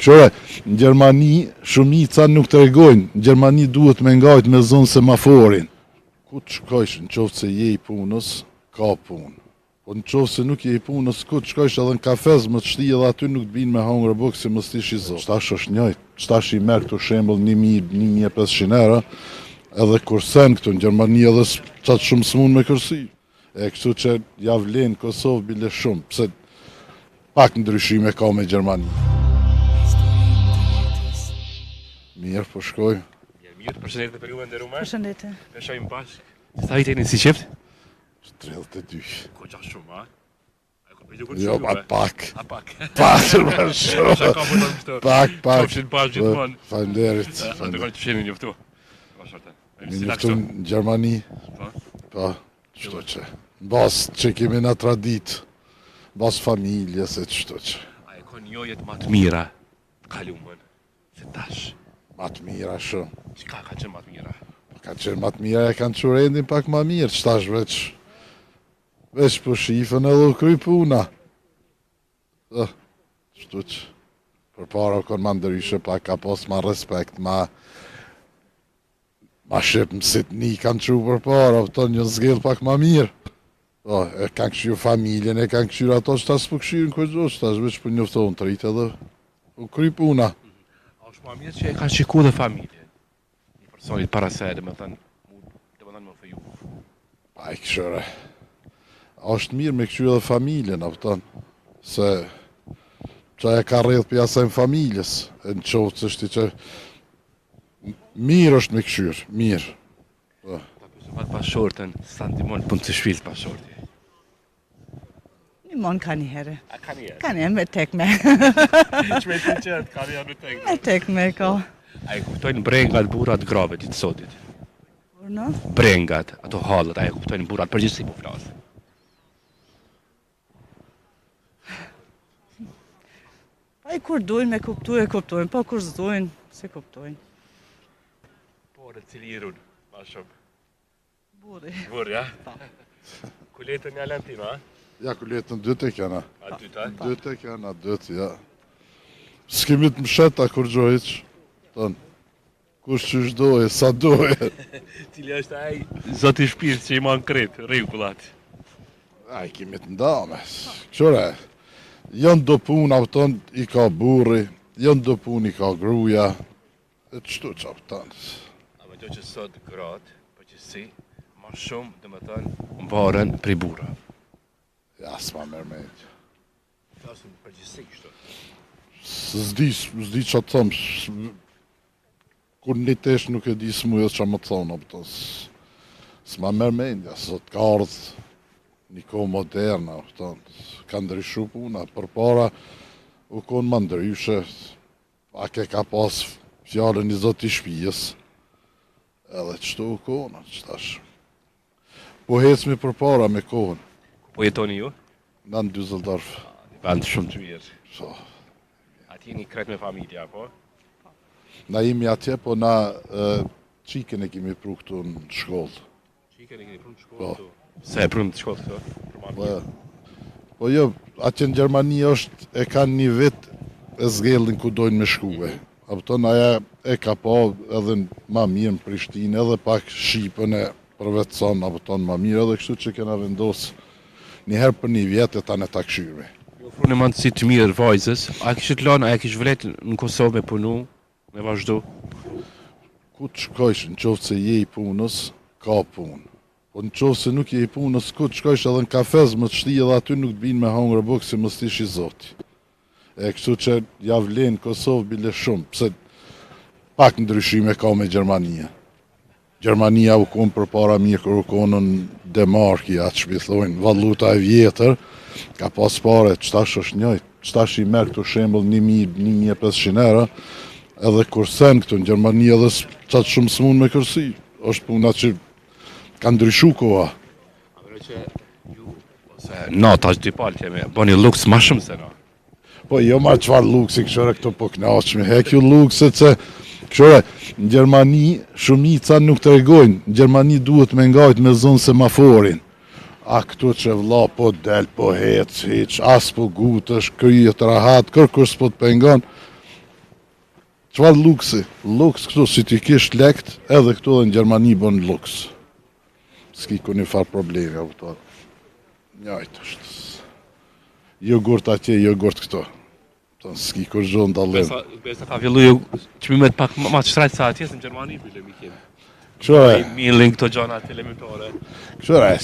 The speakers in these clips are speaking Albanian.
Këshore, në Gjermani shumica nuk të regojnë, në Gjermani duhet me ngajt me zonë semaforin. Ku të shkojsh në qoftë se je i punës, ka punë. Po në qoftë se nuk je i punës, ku të shkojsh edhe në kafez më të shti edhe aty nuk të binë me hangre bukë si më stish i zotë. Qtash është njëjtë, qtash i merë këtu shembol 1.000-1.500 euro, edhe kursen këtu në Gjermani edhe qatë shumë s'mun me kërsi. E kështu që javlen Kosovë bile shumë, pse pak ndryshime ka me Gjermani. Mirë, po shkoj. Mirë, përshëndetje për juve nderuar. Përshëndetje. Ne shohim bashkë. Sa i jeni si çift? 32. Koqa shumë, a? Jo, Jo, pak. A pak. Pak, më shumë. Shaka po them këtë. Pak. Qofshin bashkë gjithmonë. Faleminderit. Atë që të shihni njoftu. Vazhdon. Në njëftun në Gjermani. Po, çdo që. Bas që kemi na tradit. Bas familje, se çdo që. A e kanë jojet më të mira kalumën se tash. Ma të mira shumë. Çka ka qenë më të mira? Ka qenë ma të mira e kanë qurë rendin pak ma mirë, qëtash veç po shifën edhe u kry puna. Qëtu që për para konë ma ndëryshe pak ka pos ma respekt, ma shqip mësit një kanë qu për para, pëton një zgjell pak ma mirë. E kanë këshirë familjen, e kanë këshirë ato që ta s'po këshirë në kërgjo, qëtash veç për njoftohën të rritë edhe u kry puna. Ma mirë që e kanë shiku dhe familje. Një personit para se, dhe më thënë më feju. Pa i këshore. Ashtë mirë me këshyre dhe familjen, apëton. Se që e ka rreth për jasajnë familjes. E në qovë që shti që mirë është me këshyre, mirë. Ta përse fatë pashortën, sa ndimon punë të shpilë pashorti. Mon ka një herë. A ka një herë? Ka një herë me tekme. Që me të qëtë, ka një herë me tekme. Me tekme, ka. A e kuptojnë brengat burat grave ditë sotit? Por në? Brengat, ato halët, a e kuptojnë burat përgjithësi po flasë? Pa i kur dujnë me kuptu e kuptojnë, po kur zdujnë, se kuptojnë. Por e cili i runë, ma shumë. Buri. Burë, ja? Kuletën një alentima, a? Ja, ku letën 2 të kena. A dyta? 2 të kena, 2, ja. S'kemi të msheta kur gjojq. Tonë, kush që shdoje, sa doje. Cili është ai zoti shpirt që i man kretë, rregullat. Ai kemi të ndame. Qëre, janë do puna, pëton, i ka burri, janë do pun, i ka gruja. E qëtu që pëton. A me do që sot gratë, përgjithësi, ma shumë, dhe më thënë, mbaren prej burra. Ja, s'ma mërmejt. Flasëm përgjithësi kështu. S'di që të thëmë, kur një tesh nuk e di s'mu që më të thonë, pëton, s'ma mërmejt, ja, sot ka ardhë një kohë moderna, pëton, ka ndryshu puna, për para, u konë më ndryshe, pak e ka pas fjallën i zoti shpijës, edhe qëtu u konë, qëtash. Po hecmi për para me kohën. Po jetoni ju? Na në Düsseldorf. Vend shumë të mirë. So, Ati jeni kret me familja, po? na jemi atje, po na qikën e kemi pru këtu në shkollë. Qikën e keni prunë të shkollë Po. këtu? Se e prunë të shkollë këtu? Po jo, atje në Gjermani është, e kanë një vit e zgjellin ku dojnë me shkuve. Apëton, aja e ka pa edhe ma mirë në Prishtinë, edhe pak Shqipën e përvetëson, apëton ma mirë, edhe kështu që kena vendosë njëherë për një vjetë e ta në ta këshyri. Ju ofru në mandësi të mirë vajzës, a kishit lanë, a kish vlet në Kosovë me punu, me vazhdu? Ku të shkojsh në qoftë se je i punës, ka punë. Po në qoftë se nuk je i punës, ku të shkojsh edhe në kafez më të shti edhe aty nuk të binë me hangre bukë si më stish i zoti. E kështu që javlen Kosovë bile shumë, pse pak ndryshime ka me Gjermania. Gjermania u konë për para mirë kër u konën demarki, atë shpithojnë, valuta e vjetër, ka pas pare, qëtash është njëjtë, qëtash i merë këtu shembol 1.000-1.500 euro, edhe kursen këtu në Gjermani edhe qatë shumë s'mun me kërsi, është puna që ka ndryshu koha. A vërë që ju, ose na tash dy palë kemi, bëni luks ma shumë se na. Po jo ma qëfar luksi këshore këtu po knaqshme, hek ju lukset se këshore, në Gjermani shumica nuk të regojnë, në Gjermani duhet me ngajt me zonë semaforin. A këtu që vla po del, po hec, as po gutësh, kryet rahat, kërkush s'po të pengon, Çfarë luksi? Luks këtu si ti kish lekt, edhe këtu dhe në Gjermani bën luks. S'ki ku një farë problemi, apo njajtë është. Jogurt atje, jogurt këtu. S'ki kur zhon dallim. Besa ka filluar çmimet pak më të shtrejtë sa atje në Gjermani bile mi kemi. Këshore, Milling këto gjana elementare. këshore,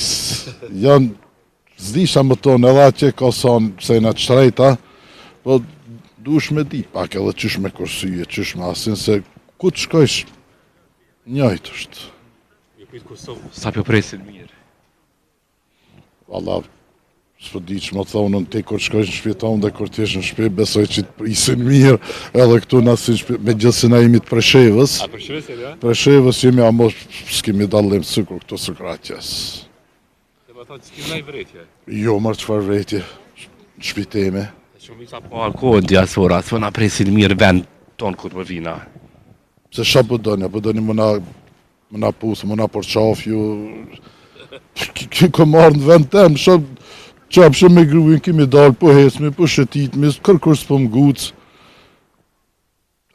janë zdisha më tonë edhe atje ka son se në të shtrejta, po dush me di pak edhe qysh me kursyje, qysh me asin, se ku të shkojsh, njajtë është. Ju pyet Kosovë, sa po presin mirë. Valla, s'po di që më thonë, ti kur shkojsh në shtëpi tonë dhe kur t'jesh në shtëpi, besoj që të prisin mirë, edhe këtu në asin shtëpi, me gjithë se na jemi të Preshevës. A për shëvesë, ja? Preshevës jemi, a mos s'kemi dallim sykur këtu Sokratjes. Dhe më thonë, s'kim nëj vretje. Jo, mërë qëfar vrejtje, në shtëpi teme. Shumica po alkohol diaspora, s'po na presin mirë vend tonë kur po vina. Se ша po doni më na pusë, më na përqafju. Ka marrë në vend tem, qapshë me gruin, kemi dalë, po hecmi, po shëtitmi, kërkur s'po m'guc.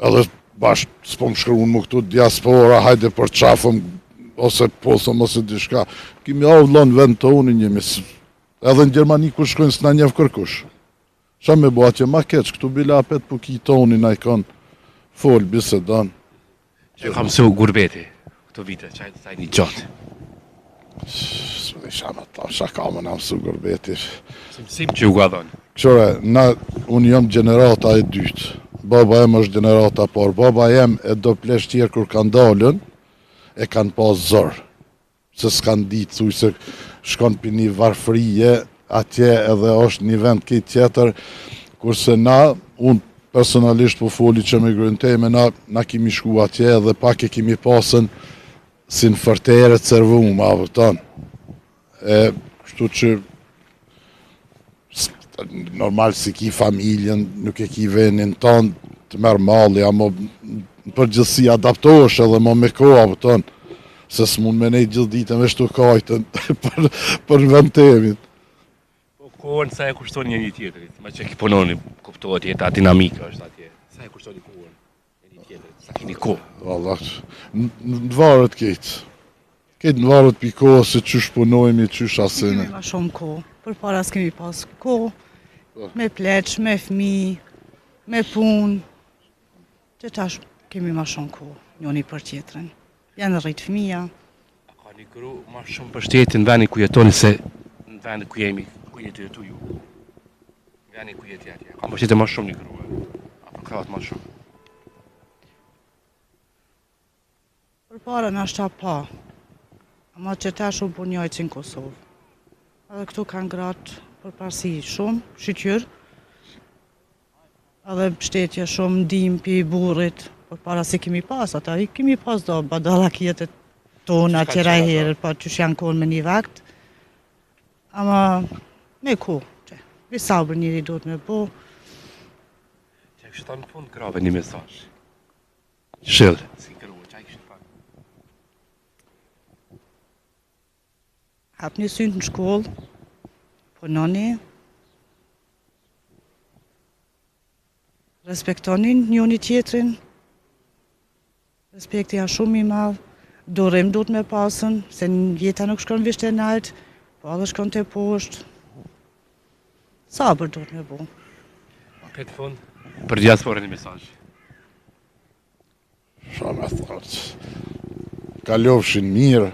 Edhe bashkë s'po m'shkruun më këtu diaspora, hajde për qafëm, ose posëm, ose dishka. Kemi avla në vend tonë, njemi, edhe në Gjermani ku shkojnë s'na njef kërkush. Qa me bo atje ma keq, këtu bile apet po ki toni na i kanë fol, bisedan. Që kam su gurbeti, këto vite, qaj një gjatë. Së dhe shama ta, shaka më në mësu gurbeti. Sim që u gadon. Qore, unë jam generata e dytë. Baba em është generata por. Baba em e do plesh tjerë kur kanë dalën, e kanë pas zorë. Se s'kanë ditë, thuj se shkon për një varfrije, atje edhe është një vend këtë tjetër, kurse unë personalisht po foli që me grën teme, na kemi shku atje edhe pak e kemi pasën si në fërtere të servumë, a vëtan. Kështu që normal si ki familjen, nuk e ki venin tonë të merë mali, ama në përgjithsi adaptohesh edhe më me koha, vëtan, se s'mun me nejtë gjithë ditën me shtu kajtën për vend temit. Kohën sa e kushtoni një tjetërit, ma që ki punoni, kuptohet jeta dinamika është atje. Sa e kushtoni kohën një tjetërit, sa keni kohë? Valla, në varet këtë. Këtë në varet për kohë se qysh punojmi, qysh asene. Kemi ma shumë kohë, për para s'kemi pas kohë, me pleq, me fmi, me punë, që tash kemi ma shumë kohë, njoni për tjetërën. Janë rritë fmija. A ka një gru ma shumë për shtetin në vendin ku jetoni se në vendin ku jemi, ku jetu ju? Në vendin ku jeti atje. Ka më shtetin ma shumë një gru, apo kratë ma shumë. Për para në ashta pa, ama që tash u bu njojtë në Kosovë. Edhe këtu kanë gratë për parësi shumë, shqyqyr, edhe shtetje shumë ndim pi burit, për para si kemi pas, ata i kemi pas do badalakjetet tona tjera herë, pa që janë konë me një vakt, ama me ku, që visabër njëri duhet me bo. Që e kështë ta në fund grave një mesazh. Shëllë, si gru, që e kështë ta? Hap një synë në shkollë, punoni, respektonin njoni tjetrin, respekti janë shumë i madhë, durim duhet me pasën, se në jeta nuk shkon visht e naltë, po edhe shkon të poshtë. Sabër duhet me bo. Këtë fund, për diasporën një mesazh. Qa me thotë, kalofshin mirë,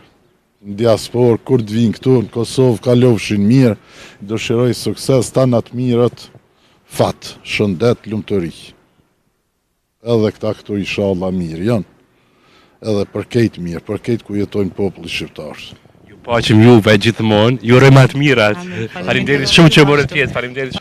në diasporë, kur të vinë këtu në Kosovë, kalofshin mirë, dëshiroj sukses, ta në të mirët, fatë, shëndet, lumëtëri. Edhe këta këtu inshallah mirë janë. Edhe për këtë mirë, për këtë ku jetojnë populli shqiptarë. Ju paqim juve gjithmonë, ju rëmat mirat. Faleminderit shumë që morët pjesë, faleminderit.